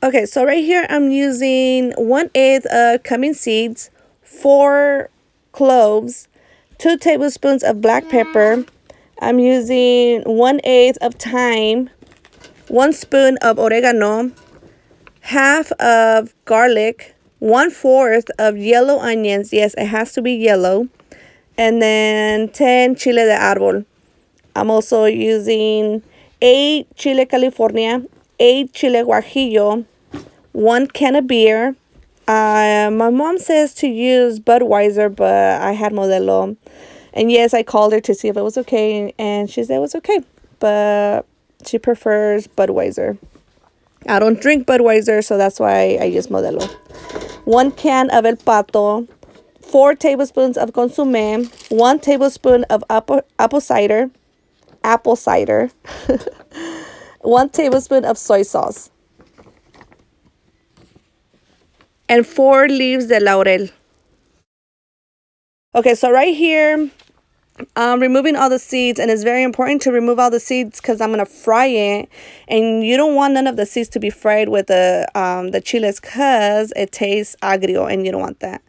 Okay, so right here I'm using 1/8 of cumin seeds, 4 cloves, 2 tablespoons of black pepper. I'm using 1/8 of thyme, 1 spoon of oregano, half of garlic, 1/4 of yellow onions. Yes, it has to be yellow. And then 10 chile de arbol. I'm also using 8 chile California, 8 chile guajillo, 1 can of beer. My mom says to use Budweiser, but I had Modelo. And yes, I called her to see if it was okay, and she said it was okay, but she prefers Budweiser. I don't drink Budweiser, so that's why I use Modelo. 1 can of El Pato, 4 tablespoons of consomme, 1 tablespoon of apple cider, 1 tablespoon of soy sauce, and 4 leaves de Laurel. Okay, so right here, I'm removing all the seeds, and it's very important to remove all the seeds because I'm gonna fry it, and you don't want none of the seeds to be fried with the chiles because it tastes agrio, and you don't want that.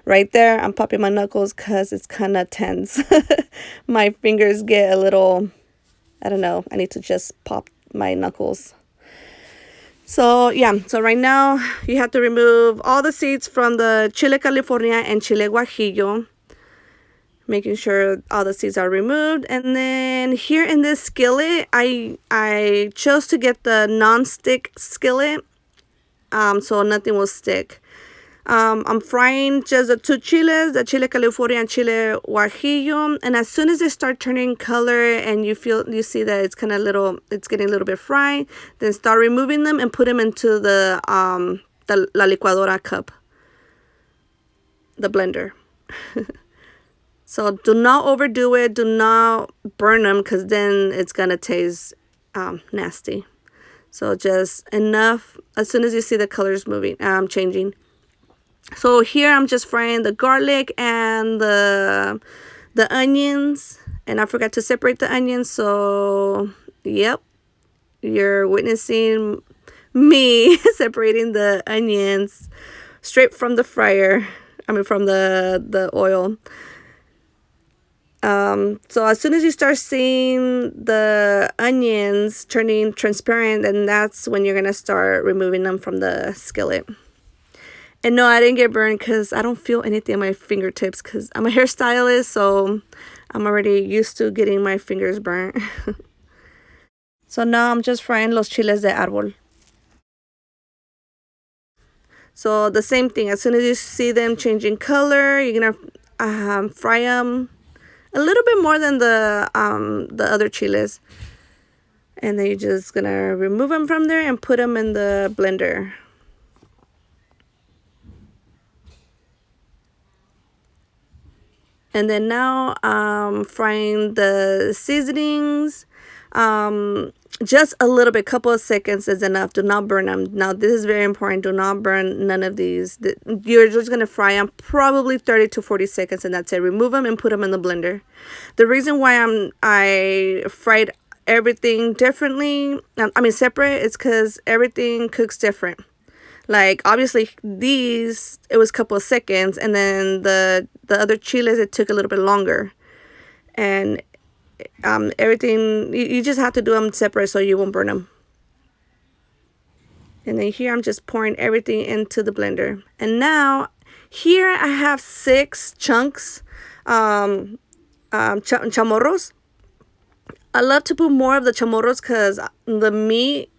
Right there, I'm popping my knuckles because it's kind of tense. My fingers get a little, I don't know, I need to just pop my knuckles. So yeah, so right now you have to remove all the seeds from the chile California and chile guajillo, making sure all the seeds are removed. And then here in this skillet, I chose to get the non-stick skillet, so nothing will stick. I'm frying just the 2 chiles, the chile California and chile guajillo, and as soon as they start turning color and you see that it's kind of it's getting a little bit fried, then start removing them and put them into the la licuadora cup, the blender. So do not overdo it, do not burn them, because then it's gonna taste nasty. So just enough as soon as you see the colors changing. So here I'm just frying the garlic and the onions, and I forgot to separate the onions. So yep, you're witnessing me separating the onions straight from the fryer. I mean from the oil. So as soon as you start seeing the onions turning transparent, then that's when you're gonna start removing them from the skillet. And no, I didn't get burned because I don't feel anything on my fingertips because I'm a hairstylist, so I'm already used to getting my fingers burnt. So now I'm just frying los chiles de arbol. So the same thing, as soon as you see them changing color, you're gonna fry them a little bit more than the other chiles. And then you're just gonna remove them from there and put them in the blender. And then now frying the seasonings. Just a little bit, couple of seconds is enough. Do not burn them. Now this is very important. Do not burn none of these. You're just gonna fry them probably 30 to 40 seconds, and that's it. Remove them and put them in the blender. The reason why I fried everything differently, I mean separate, is because everything cooks different. Like obviously these, it was a couple of seconds, and then the other chiles, it took a little bit longer. And everything, you just have to do them separate so you won't burn them. And then here I'm just pouring everything into the blender. And now here I have 6 chunks, chamorros. I love to put more of the chamorros because the meat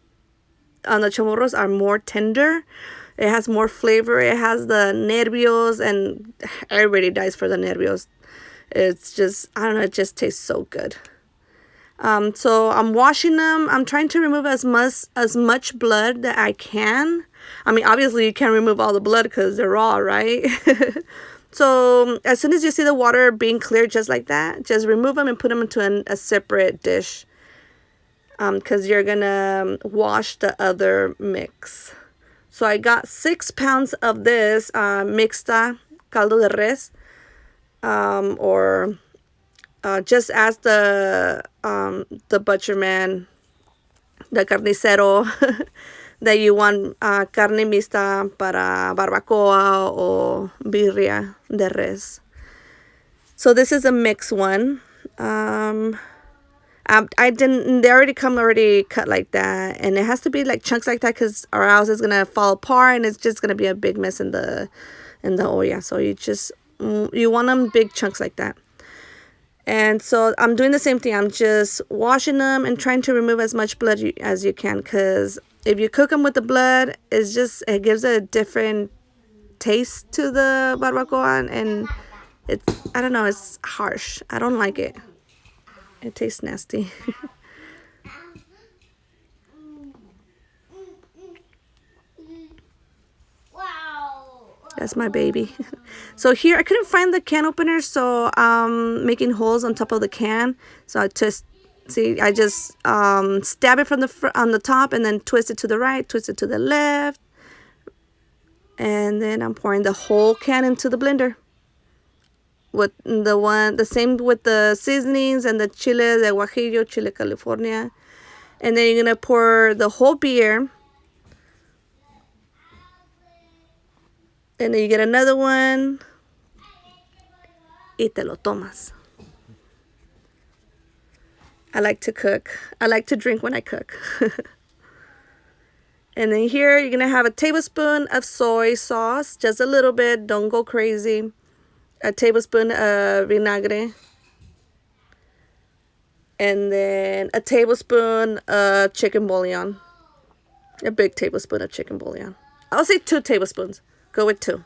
on the chamorros are more tender. It has more flavor. It has the nervios, and everybody dies for the nervios. It's just, I don't know, it just tastes so good. So I'm washing them. I'm trying to remove as much blood that I can. I mean, obviously you can't remove all the blood because they're raw, right? So as soon as you see the water being clear just like that, just remove them and put them into a separate dish. Because you're gonna wash the other mix. So I got 6 pounds of this mixta caldo de res, or just ask the butcher man, the carnicero, that you want carne mixta para barbacoa or birria de res. So this is a mixed one. I didn't. They already come already cut like that, and it has to be like chunks like that, because or else it's gonna fall apart and it's just gonna be a big mess in the olla. So you want them big chunks like that. And so I'm doing the same thing. I'm just washing them and trying to remove as much blood as you can, because if you cook them with the blood, it gives a different taste to the barbacoa, and I don't know, it's harsh. I don't like it. It tastes nasty. That's my baby. So here I couldn't find the can opener, so making holes on top of the can. So I just stab it from on the top, and then twist it to the right, twist it to the left, and then I'm pouring the whole can into the blender. With the same with the seasonings and the chile, the guajillo, chile California. And then you're gonna pour the whole beer. And then you get another one. Y te lo tomas. I like to cook. I like to drink when I cook. And then here you're gonna have a tablespoon of soy sauce, just a little bit, don't go crazy. A tablespoon of vinagre, and then a tablespoon of chicken bouillon, a big tablespoon of chicken bouillon. I'll say 2 tablespoons. Go with 2.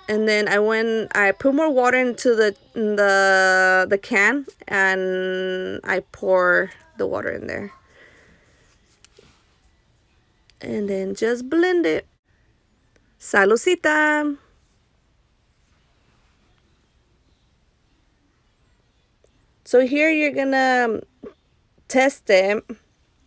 And then I put more water into the can, and I pour the water in there, and then just blend it. Salucita. So here you're gonna test it,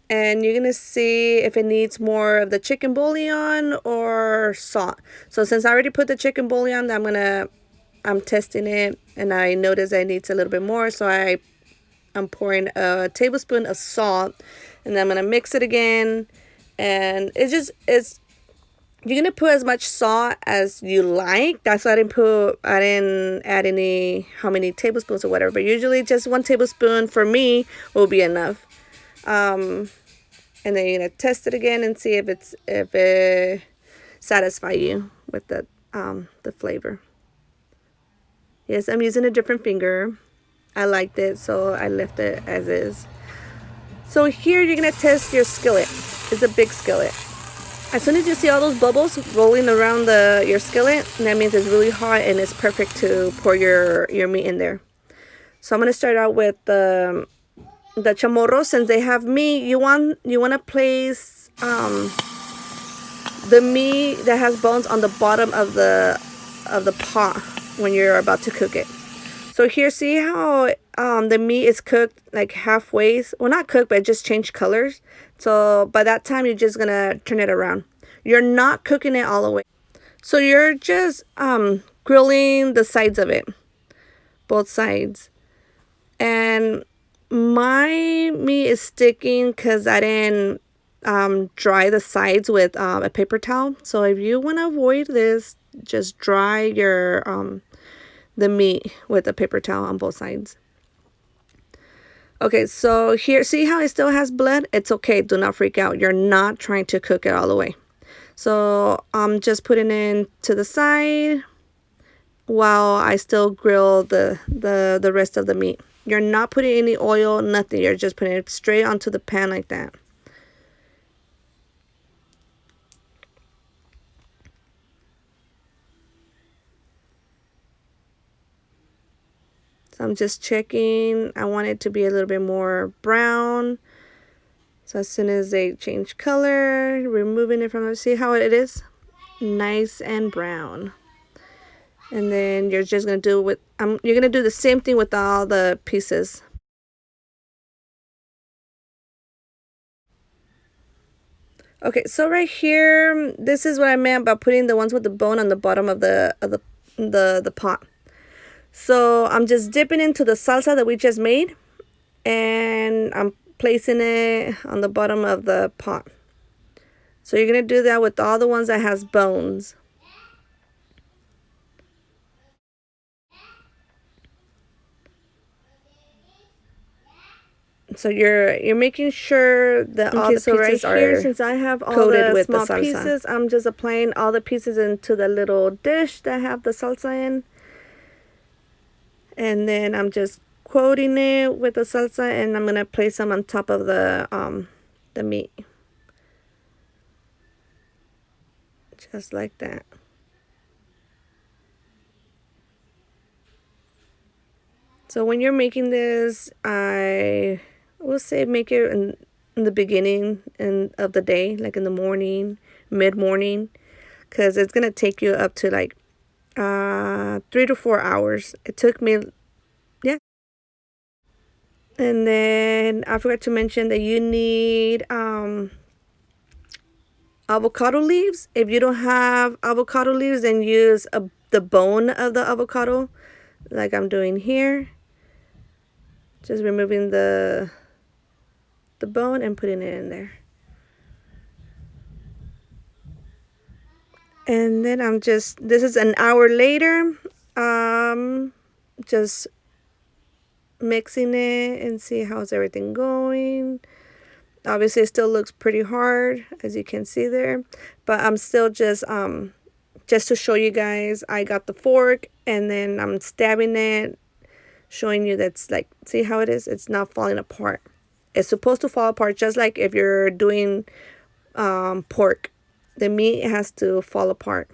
and you're gonna see if it needs more of the chicken bouillon or salt. So since I already put the chicken bouillon, I'm testing it, and I notice it needs a little bit more, so I'm pouring a tablespoon of salt, and then I'm gonna mix it again. And you're gonna put as much salt as you like. That's why I didn't add how many tablespoons or whatever, but usually just 1 tablespoon for me will be enough. And then you're gonna test it again and see if it satisfies you with the flavor. Yes, I'm using a different finger. I liked it, so I left it as is. So here you're gonna test your skillet. It's a big skillet. As soon as you see all those bubbles rolling around your skillet, that means it's really hot and it's perfect to pour your meat in there. So I'm gonna start out with the chamorro. Since they have meat, you want to place the meat that has bones on the bottom of the pot when you're about to cook it. So here, see how the meat is cooked like halfway? Well, not cooked, but it just changed colors. So by that time, you're just gonna turn it around. You're not cooking it all the way. So you're just grilling the sides of it, both sides. And my meat is sticking because I didn't dry the sides with a paper towel. So if you want to avoid this, just dry the meat with a paper towel on both sides. Okay, so here, see how it still has blood? It's okay, do not freak out. You're not trying to cook it all the way. So I'm just putting it to the side while I still grill the rest of the meat. You're not putting any oil, nothing. You're just putting it straight onto the pan like that. So I'm just checking. I want it to be a little bit more brown. So as soon as they change color, removing it from see how it is? Nice and brown. And then you're just going to do you're going to do the same thing with all the pieces. Okay, so right here, this is what I meant by putting the ones with the bone on the bottom of the pot. So I'm just dipping into the salsa that we just made, and I'm placing it on the bottom of the pot. So you're going to do that with all the ones that has bones. So you're making sure that all the pieces are here, since I have all coated with small the salsa pieces, I'm just applying all the pieces into the little dish that have the salsa in. And then I'm just coating it with the salsa, and I'm going to place them on top of the meat. Just like that. So when you're making this, I will say make it in the beginning of the day, like in the morning, mid-morning, because it's going to take you up to like 3 to 4 hours. It took me, yeah. And then I forgot to mention that you need avocado leaves. If you don't have avocado leaves, then use the bone of the avocado, like I'm doing here. Just removing the bone and putting it in there. And then I'm just, this is an hour later, just mixing it and see how's everything going. Obviously it still looks pretty hard, as you can see there, but I'm still just to show you guys, I got the fork and then I'm stabbing it, showing you that's like, see how it is? It's not falling apart. It's supposed to fall apart, just like if you're doing pork. The meat has to fall apart.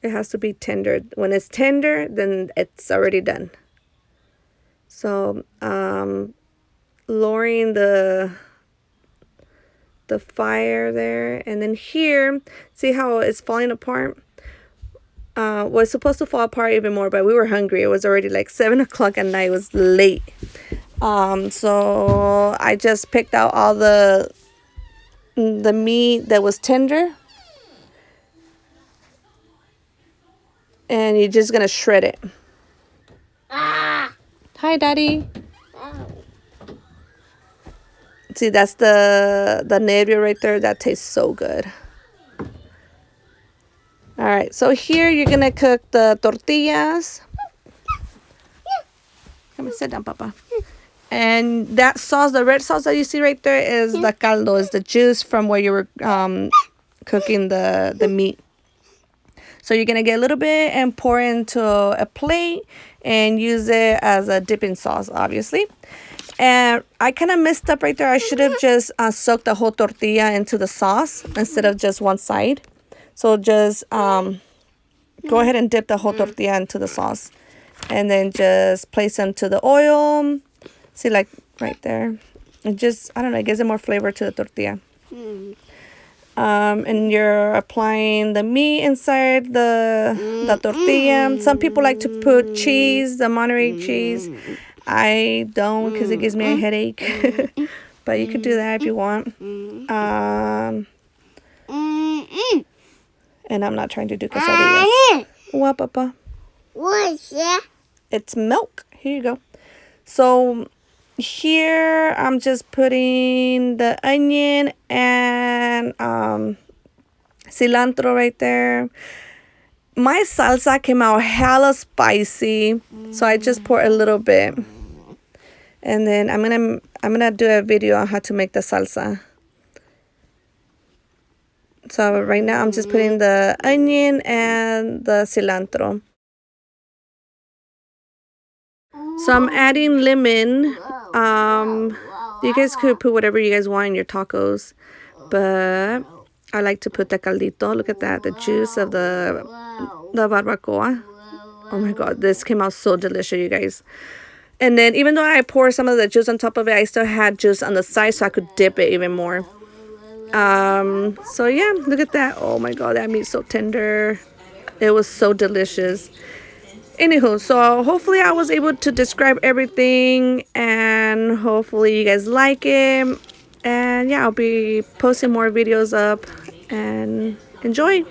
It has to be tender. When it's tender, then it's already done. So lowering the fire there, and then here, see how it's falling apart? Was supposed to fall apart even more, but we were hungry. It was already like 7 o'clock at night. It was late. So I just picked out all the meat that was tender, and you're just gonna shred it. Hi, Daddy. See, that's the nervio right there. That tastes so good. All right, so here you're gonna cook the tortillas. Come and sit down, Papa. And that sauce, the red sauce that you see right there, is the caldo, is the juice from where you were cooking the meat. So you're gonna get a little bit and pour into a plate and use it as a dipping sauce, obviously. And I kind of messed up right there. I should have just soaked the whole tortilla into the sauce instead of just one side. So just go ahead and dip the whole tortilla into the sauce. And then just place them to the oil. See, like right there. It just, I don't know, it gives it more flavor to the tortilla. And you're applying the meat inside the tortilla. Some people like to put cheese, the Monterey cheese. I don't, because it gives me a headache. But you could do that if you want. And I'm not trying to do quesadillas. What, Papa? What's that? It's milk. Here you go. So here I'm just putting the onion and cilantro right there. My salsa came out hella spicy, so I just pour a little bit. And then I'm gonna do a video on how to make the salsa. So right now I'm just putting the onion and the cilantro. So I'm adding lemon. You guys could put whatever you guys want in your tacos, but I like to put the caldito. Look at that, the juice of the barbacoa. Oh my god, this came out so delicious, you guys. And then even though I poured some of the juice on top of it, I still had juice on the side so I could dip it even more. So yeah, look at that. Oh my god, that meat's so tender. It was so delicious. Anywho, so hopefully I was able to describe everything, and hopefully you guys like it. And yeah, I'll be posting more videos up, and enjoy.